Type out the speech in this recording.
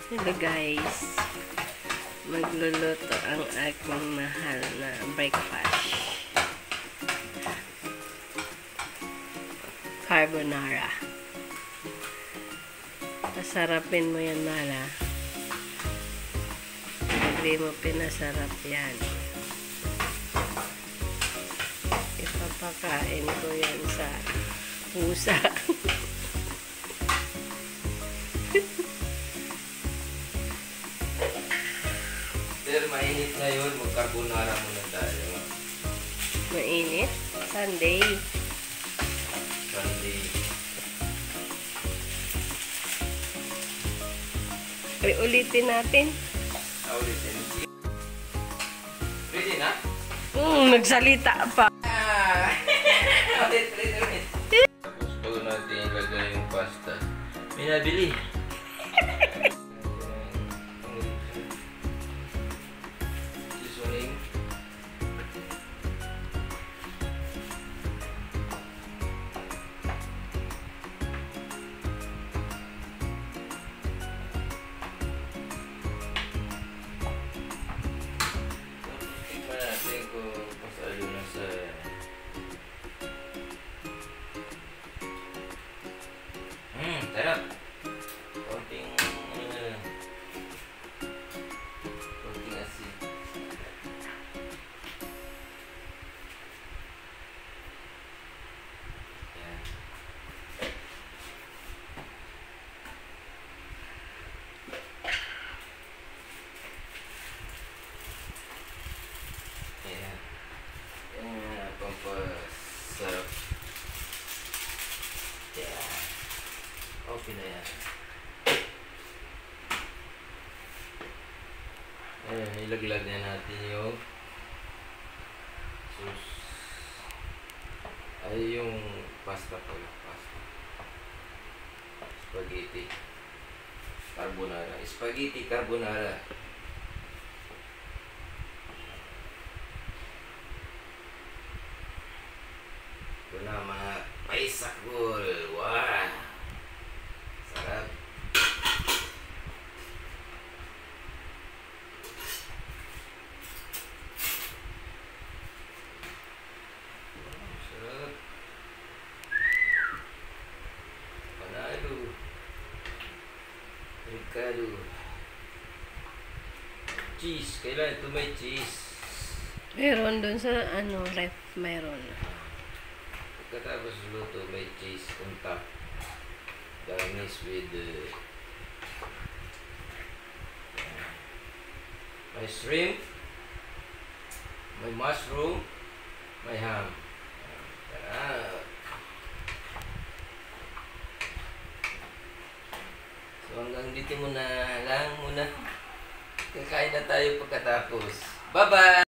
Hello guys, magluluto ang aking mahal na breakfast. Carbonara. Pasarapin mo yan, Mala. Hindi mo pinasarap yan. Ipapakain ko yan sa pusa. Sir, mainit ngayon. Mag-carbonara muna tayo. Mainit? Sunday. Sunday. Ulitin natin. Ulitin. Ready na? Nagsalita pa. Ulit. Tapos bago natin ilagay yung pasta. May nabili. Seasoning. Tingnan natin kung pasalo na sa sarap. Konting asin. Yan. Yan. Yan, pampasarap. Yan. Okay na yan. Ayan, ilaglag na natin yung sauce. Ay, yung pasta pala. Pasta. Spaghetti. Carbonara. Spaghetti carbonara. Ito na mga paisakbol. Wow! Sarap. Sarap. Panalo. Ricardo. Cheese. Kailan ito may cheese? Meron dun sa ref, meron. Pagkatapos luto, may cheese on top. Garnish with may shrimp, may mushroom, may ham. Sarap. So hanggang dito muna lang muna. Kakain na tayo pagkatapos. Bye-bye!